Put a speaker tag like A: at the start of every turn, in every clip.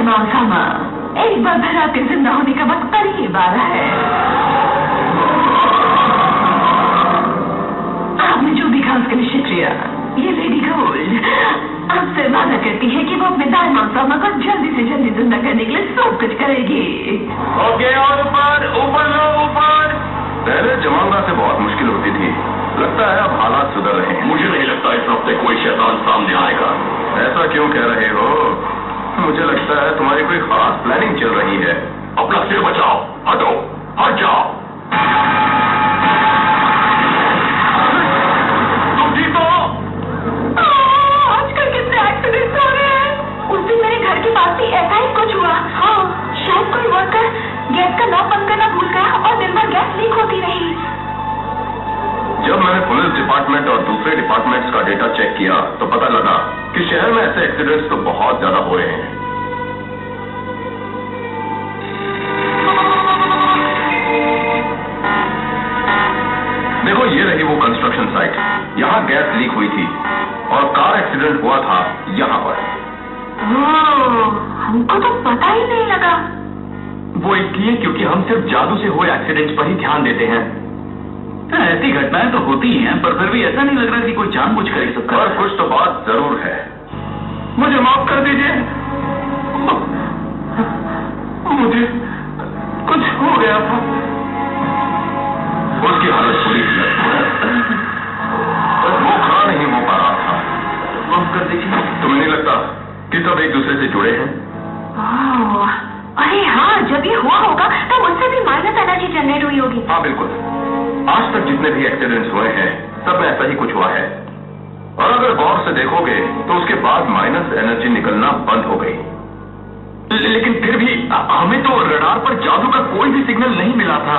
A: मौसमा, एक बार फिर आपके जिंदा होने का वक्त करीब आ रहा है। आपने जो भी कहा उसके लिए शुक्रिया। ये लेडी गोल्ड आपसे वादा करती है कि वो अपने दाई मौसमा को जल्दी से जल्दी जिंदा करने के लिए सब कुछ करेगी।
B: ओके, और ऊपर ऊपर लो, ऊपर। पहले जमाना से बहुत मुश्किल होती थी, लगता है अब हालात सुधर रहे हैं।
C: मुझे नहीं लगता इस हफ्ते कोई शैतान सामने आएगा।
B: ऐसा क्यों कह रहे हो? मुझे लगता है तुम्हारी कोई खास प्लानिंग चल रही है।
C: अपना सिर बचाओ, हटो, हट जाओ। तुम ठीक हो?
A: आजकल कितने एक्सीडेंट्स हो रहे हैं। उस दिन मेरे घर के पास भी ऐसा ही कुछ हुआ। हाँ, शायद कोई वर्कर गैस का नॉब बंद करना भूल गया और दिन भर गैस लीक होती रही।
B: जब मैंने पुलिस डिपार्टमेंट और दूसरे डिपार्टमेंट्स का डेटा चेक किया तो पता लगा कि शहर में ऐसे एक्सीडेंट्स तो बहुत ज्यादा हो रहे हैं। देखो, ये रही वो कंस्ट्रक्शन साइट। यहाँ गैस लीक हुई थी और कार एक्सीडेंट हुआ था यहाँ पर।
A: हमको तो पता ही नहीं लगा।
C: वो इसलिए क्योंकि हम सिर्फ जादू से हुए एक्सीडेंट्स पर ही ध्यान देते हैं। ऐसी घटनाएं तो होती ही हैं, पर फिर भी ऐसा नहीं लग रहा कि कोई जानबूझ कर ये सब कर रहा है।
B: और कुछ तो बात जरूर है।
C: मुझे माफ कर दीजिए, मुझे कुछ हो गया था।
B: उसकी हालत बुरी थी, वो खड़ा नहीं हो पा रहा था।
C: माफ कर दीजिए।
B: तुम्हें नहीं लगता कि सब एक दूसरे से जुड़े हैं?
A: अरे हाँ, जब ये हुआ होगा तब उससे भी माइनस एनर्जी जनरेट हुई होगी।
B: हाँ बिल्कुल, आज तक जितने भी एक्सीडेंट्स हुए हैं सब में ऐसा ही कुछ हुआ है। और अगर गौर से देखोगे तो उसके बाद माइनस एनर्जी निकलना बंद हो गई।
C: लेकिन फिर भी हमें तो रडार पर जादू का कोई भी सिग्नल नहीं मिला था।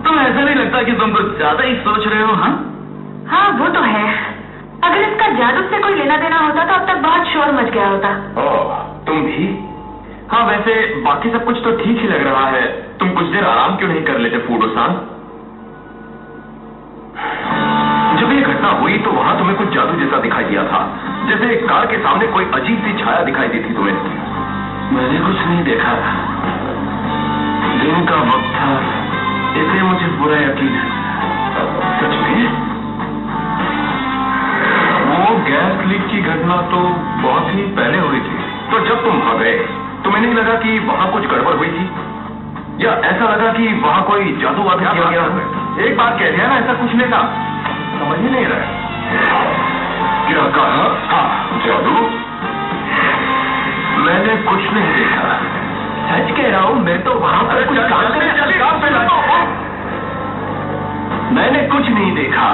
C: तो ऐसा नहीं लगता कि तुम कुछ ज्यादा ही सोच रहे हो?
A: हाँ, वो तो है। अगर इसका जादू से कोई लेना देना होता तो अब तक बहुत शोर मच गया होता।
B: ओह, तुम भी?
C: हाँ, वैसे बाकी सब कुछ तो ठीक ही लग रहा है। तुम कुछ देर आराम क्यों नहीं कर लेते फूडो-सान?
B: जब ये घटना हुई तो वहां तुम्हें कुछ जादू जैसा दिखाई दिया था, जैसे एक कार के सामने कोई अजीब सी छाया दिखाई दी थी तुम्हें।
C: मैंने कुछ नहीं देखा, दिन का वक्त था, इसलिए मुझे पूरा यकीन है।
B: सच में?
C: वो गैस लीक की घटना तो बहुत ही पहले हुई थी।
B: तो जब तुम वहां गए तुम्हें नहीं लगा कि वहां कुछ गड़बड़ हुई थी, या ऐसा लगा कि वहां कोई जादू वादू किया गया?
C: एक बात कह दिया ना, ऐसा कुछ नहीं था। समझ ही नहीं रहा।
B: क्या कहा? हाँ, जादू? मैंने कुछ नहीं देखा।
C: सच कह रहा हूँ, मैं तो वहां पर कुछ काम पे लगा। मैंने कुछ नहीं देखा,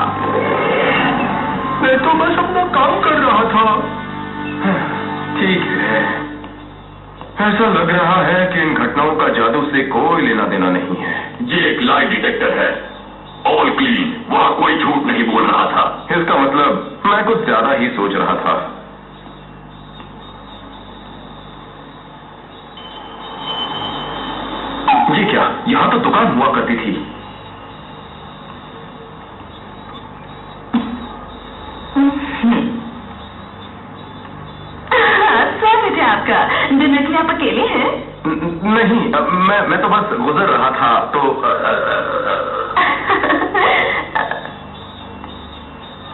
C: मैं तो बस अपना काम कर रहा था।
B: ठीक है, ऐसा लग रहा है कि इन घटनाओं का जादू से कोई लेना देना नहीं है।
C: ये एक लाई डिटेक्टर है, ऑल क्लीन। वहां कोई झूठ नहीं बोल रहा था।
B: इसका मतलब मैं कुछ ज्यादा ही सोच रहा था। ये क्या, यहाँ तो दुकान हुआ करती थी।
A: स्वागत है आपका। डिनर के लिए आप अकेले हैं?
B: नहीं, मैं तो बस गुजर रहा था तो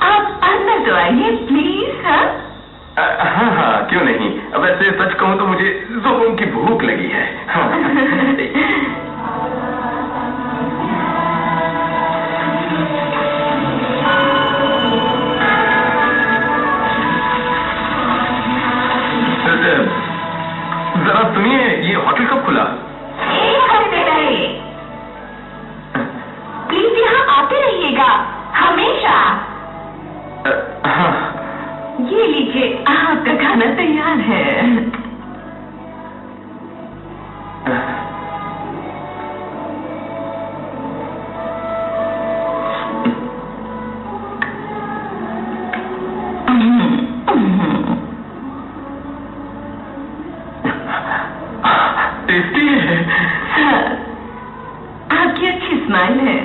A: आप अंदर तो आइए प्लीज।
B: हाँ हाँ, क्यों नहीं। वैसे सच कहूँ तो मुझे जोरों की भूख लगी है। हाँ। जरा सुनिए, ये होटल कब खुला?
A: एक हफ्ते रहे। प्लीज यहाँ आते रहिएगा हमेशा।
B: हाँ।
A: ये लीजिए, आपका खाना तैयार है।
B: टेस्टी है।
A: आपकी अच्छी स्माइल है।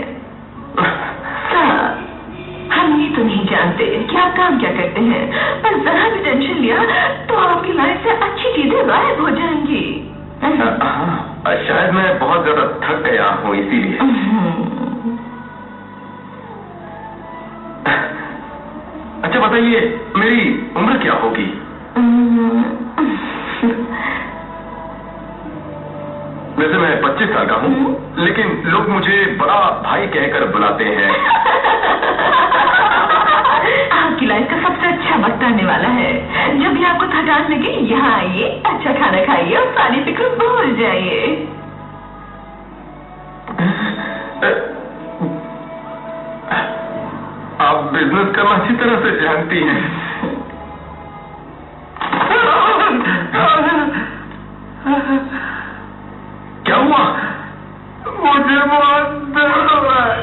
A: हम ये तो नहीं जानते कि आप काम क्या करते हैं, पर जरा भी टेंशन लिया तो आपकी लाइफ सीधे गायब हो जाएंगी।
B: शायद मैं बहुत ज्यादा थक गया हूँ इसीलिए। अच्छा बताइए, मेरी उम्र क्या होगी? वैसे मैं 25 साल का हूँ, लेकिन लोग मुझे बड़ा भाई कहकर बुलाते हैं।
A: आपकी लाइफ का सबसे अच्छा वक्त आने वाला है। जब भी आपको थकान लगे यहाँ आइए, अच्छा खाना खाइए और सारी फिक्र भूल जाइए।
B: आप बिजनेस करना अच्छी तरह से जानती हैं। क्या हुआ? मुझे बहुत दर्द हो रहा है।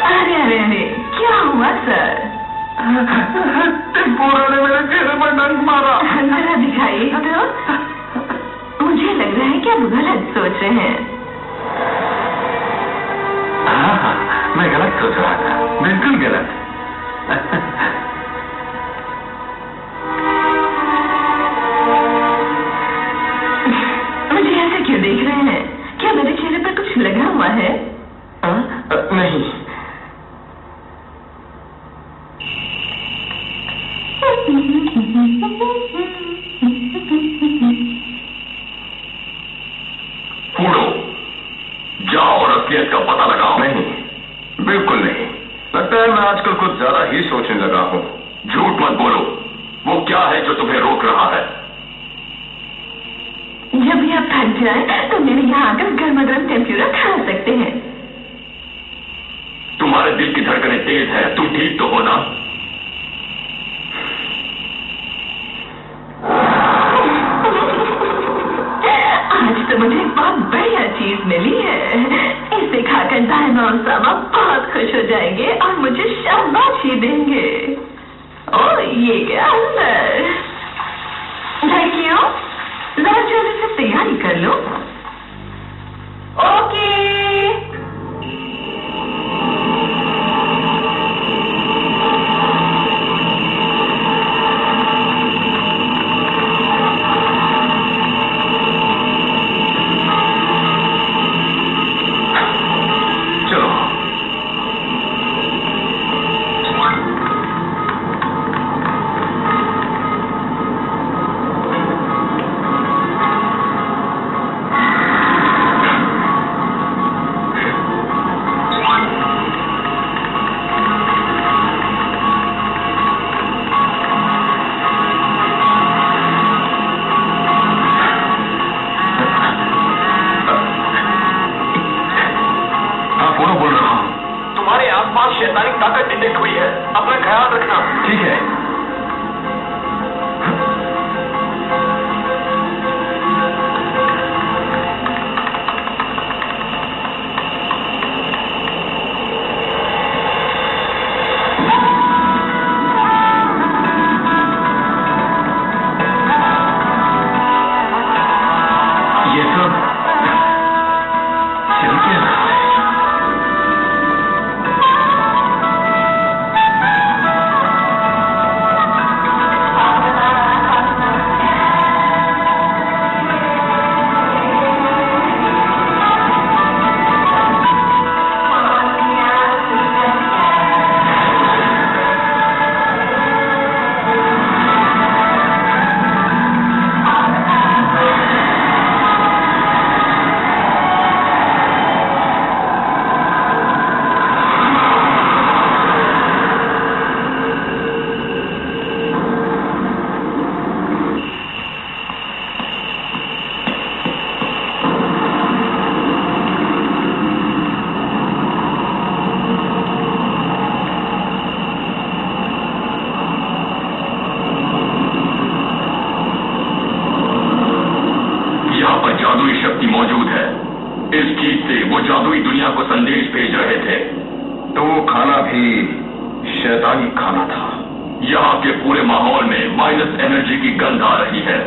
A: अरे क्या हुआ सर?
B: टिम्पोरा ने मेरे चेहरे पर डंक मारा।
A: जरा दिखाइए तो। मुझे लग रहा है कि आप गलत सोच रहे हैं।
B: हाँ, मैं गलत सोच रहा था, बिल्कुल गलत।
A: मुझे ऐसे क्यों देख रहे हैं? क्या मेरे चेहरे पर कुछ लगा हुआ है?
B: नहीं।
C: फूलो, जाओ और असलियत का पता लगाओ।
B: नहीं, बिल्कुल नहीं। लगता है मैं आजकल कुछ ज्यादा ही सोचने लगा हूँ।
C: झूठ मत बोलो। वो क्या है जो तुम्हें रोक रहा है?
A: जब भी आप थक जाएं, तो मेरे यहाँ आकर गर्मा गर्म टेम्प्यूरा खा सकते हैं।
C: तुम्हारे दिल की धड़कनें तेज है, तुम ठीक तो हो ना?
A: आज तो मुझे बहुत बढ़िया चीज मिली है। इसे खाकर डायना और सामा बहुत खुश हो जाएंगे और मुझे शाबाशी देंगे। ओ ये क्या अंदर? लड़कियों, जरा जल्दी से तैयारी कर लो। ओके।
B: शैतानिक ताकत डिटेक्ट हुई है। अपना ख्याल रखना। ठीक है। ये सब चल क्या रहा है?
C: जादुई शक्ति मौजूद है। इस चीज से वो जादुई दुनिया को संदेश भेज रहे थे।
B: तो वो खाना भी शैतानी खाना था।
C: यहाँ के पूरे माहौल में माइनस एनर्जी की गंध आ रही है।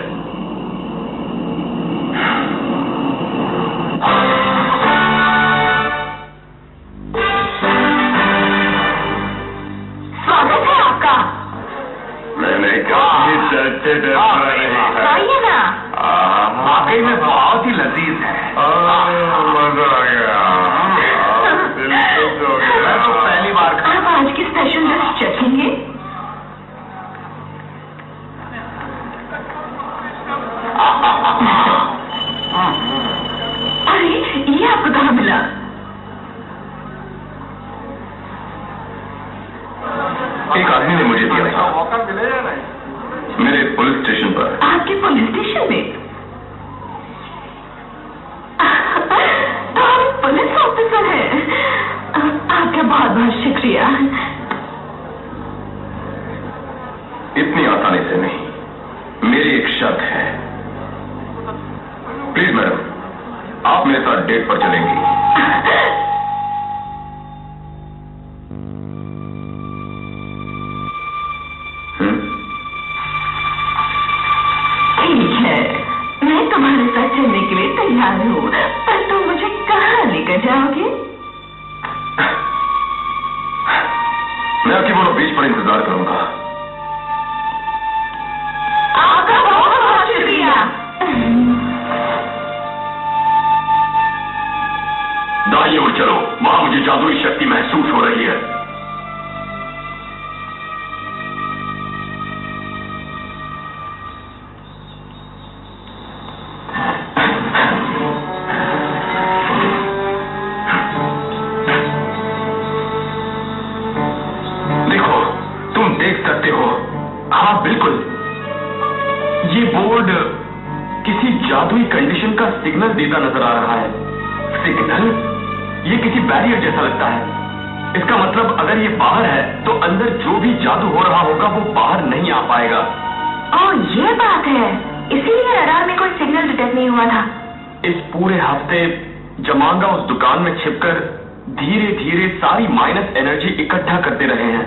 B: एक आदमी ने मुझे दिया था,
D: मौका मिलेगा नहीं
B: मेरे पुलिस स्टेशन पर।
A: आपके पुलिस स्टेशन में? तो आप पुलिस ऑफिसर हैं। आपका बहुत बहुत शुक्रिया।
B: इतनी आसानी से नहीं, मेरी एक शर्त है। प्लीज मैडम, आप मेरे साथ डेट पर चलेंगी।
A: ठीक है, मैं तुम्हारे साथ चलने के लिए तैयार हूँ, पर तुम मुझे कहाँ लेकर जाओगे?
B: मैं आपकी बोलो बीच पर इंतजार करूंगा।
A: आपका बहुत बहुत शुक्रिया।
C: दाईं ओर चलो, वहां मुझे जादुई शक्ति महसूस हो रही है।
B: देखो, तुम देख सकते हो।
C: हाँ बिल्कुल, ये बोर्ड किसी जादुई कंडीशन का सिग्नल देता नजर आ रहा है। सिग्नल? ये किसी बैरियर जैसा लगता है। इसका मतलब अगर ये बाहर है तो अंदर जो भी जादू हो रहा होगा वो बाहर नहीं आ पाएगा।
A: ओह, ये बात है, इसीलिए रडार में कोई सिग्नल डिटेक्ट नहीं हुआ था।
C: इस पूरे हफ्ते जमांगा उस दुकान में छिपकर धीरे धीरे सारी माइनस एनर्जी इकट्ठा करते रहे हैं।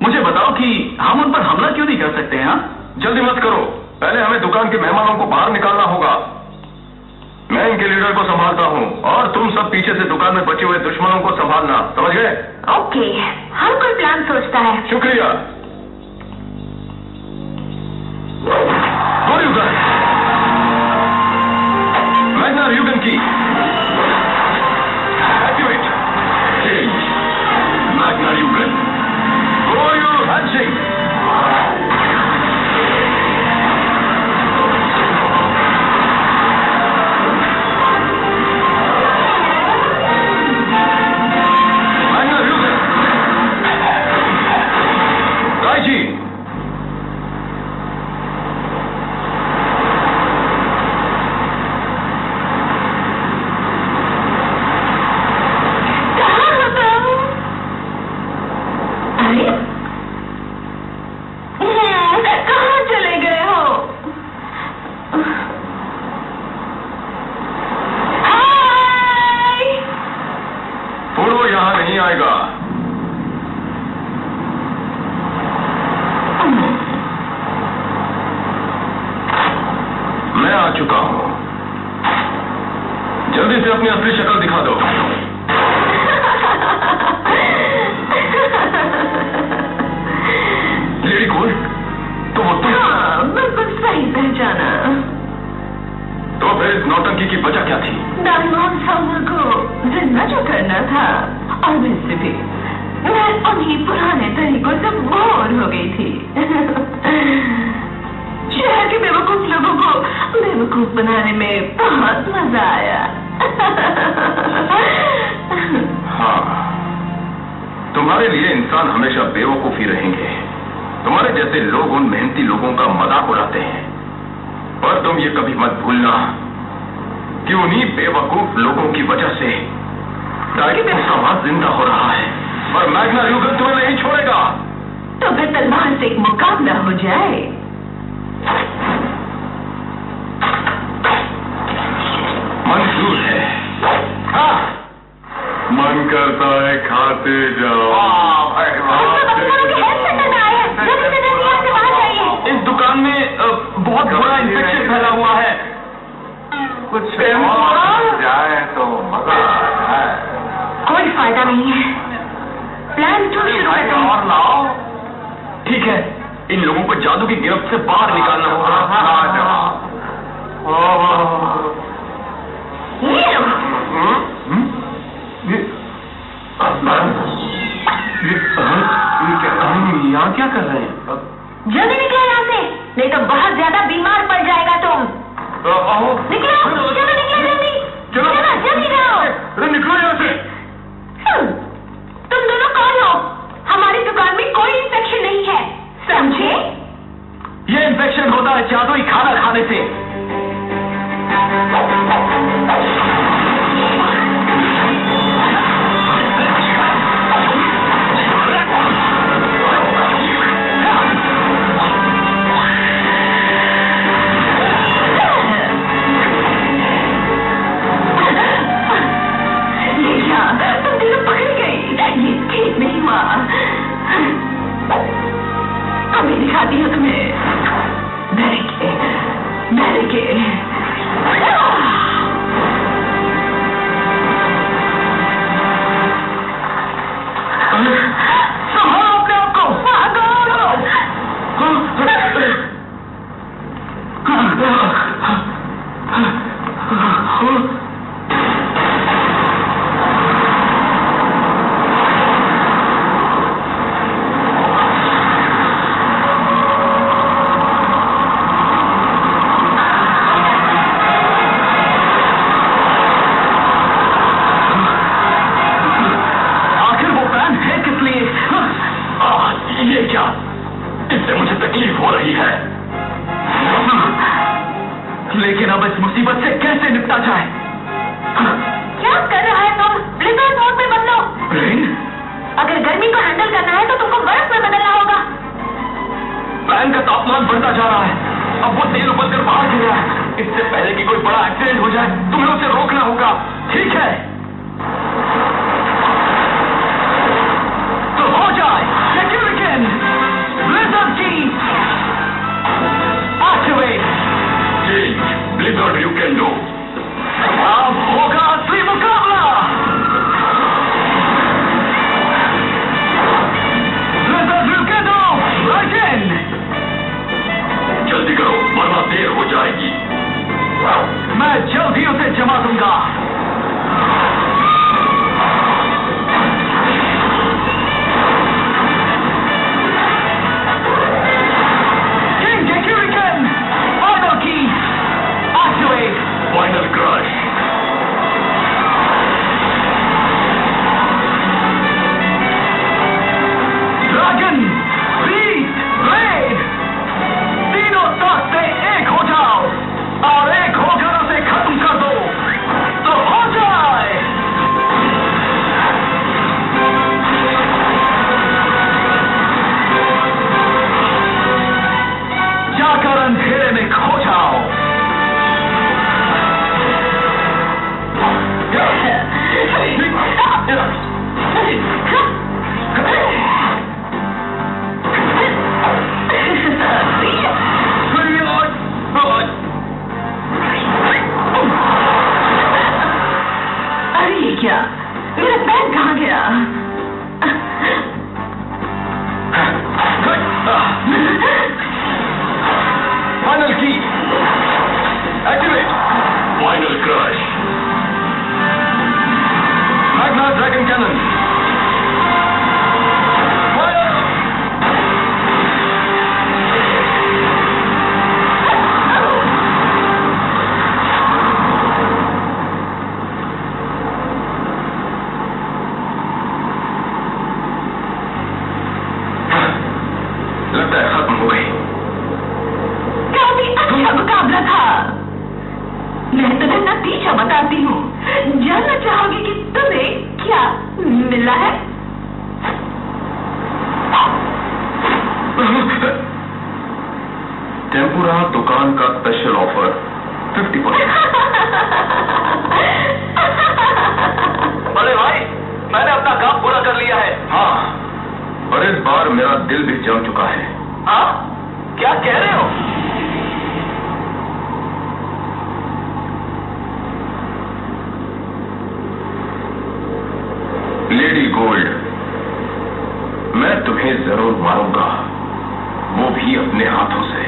C: मुझे बताओ कि हम उन पर हमला क्यों नहीं कर सकते हैं?
B: जल्दी मत करो, पहले हमें दुकान के मेहमानों को बाहर निकालना होगा। मैं इनके लीडर को संभालता हूँ और तुम सब पीछे से दुकान में बचे हुए दुश्मनों को संभालना, समझ गए?
A: ओके, हर कोई प्लान सोचता है।
B: शुक्रिया। मैग्ना र्यूगन की activate.
C: Magna Ryugan,
B: handshake. Magna Ryugan, Kaiji.
A: कहाँ चले गए हो? हाय!
B: फूलो यहाँ नहीं आएगा। मैं आ चुका हूँ, जल्दी से अपनी असली शक्ल दिखा दो। लेडी गोल्ड, तो वो तुम?
A: हाँ, बिल्कुल सही पहचाना।
B: तो फिर इस नौटंकी की वजह क्या थी?
A: डायमंड सामर को जिंदा जो करना था, और वैसे भी मैं उन्हीं पुराने तरीकों से बोर हो गई थी। शहर के बेवकूफ लोगों को बेवकूफ बनाने में बहुत मजा आया।
B: हाँ, तुम्हारे लिए इंसान हमेशा बेवकूफ ही रहेंगे। तुम्हारे जैसे लोग उन मेहनती लोगों का मजाक उड़ाते हैं, पर तुम ये कभी मत भूलना कि उन्हीं बेवकूफ लोगों की वजह से समाज जिंदा हो रहा है, और मैग्ना र्यूगन तुम्हें नहीं छोड़ेगा।
A: तो फिर तलवार से एक मुकाबला हो जाए।
B: मंजूर है। हाँ। मन करता है खाते जाओ।
C: इस दुकान में बहुत बड़ा इंफेक्शन फैला हुआ है।
D: कुछ जाए तो मजा है।
A: कोई फायदा नहीं है, प्लान 2 शुरू करते हैं।
D: और लाओ।
C: ठीक है, इन लोगों को जादू की गिरफ्त से बाहर निकालना होगा।
B: यहाँ क्या कर रहे हैं?
A: जल्दी निकलो यहाँ से, नहीं तो बहुत ज्यादा बीमार पड़ जाएगा तुम। निकलो, चलो निकलो जल्दी। चलो जल्दी जाओ।
B: निकलो यहाँ से।
A: तुम दोनों कौन हो? हमारी दुकान में कोई
C: आ जाए।
A: क्या कर रहा है तुम? ब्लिज़र्ड मोड में बदलो।
C: रेन,
A: अगर गर्मी को हैंडल करना है तो तुमको बर्फ में बदलना होगा।
C: पैन का तापमान बढ़ता जा रहा है। अब वो तेल उबलकर बाहर गिर रहा है। इससे पहले कि कोई बड़ा एक्सीडेंट हो जाए तुम्हें उसे रोकना होगा, ठीक है? तो हो जाए। Shuriken, Blizzard की activate.
B: Blizzard you can do.
C: अब होगा असली मुकाबला। Blizzard you can do, right in।
B: जल्दी करो वरना देर हो जाएगी।
C: मैं जल्दी उसे जमा दूंगा। किंग के Shuriken, फाइनल की activate.
B: Final crush.
C: Dragon, beast, blade, तीनों ताकते एक हो जाओ और एक होकर उसे खत्म कर दो तो हो जाए। जाकर अंधेरे में खो जाओ।
A: अरे ये क्या? मेरा पैर कहाँ गया?
C: फाइनल की activate.
B: Final crush.
C: Magna dragon cannon.
B: लगता है खत्म हो गई।
A: काफी अच्छा मुकाबला था। मैं तुम्हें नतीजा बताती हूँ। जानना चाहोगे कि तुम्हें क्या मिला है?
B: टेम्पुरा दुकान का स्पेशल ऑफर 50%।
C: अरे भाई, मैंने अपना काम पूरा कर लिया है।
B: हाँ, और इस बार मेरा दिल भी जम चुका है।
C: हाँ? क्या कह रहे हो?
B: लेडी गोल्ड, मैं तुम्हें जरूर मारूंगा, वो भी अपने हाथों से।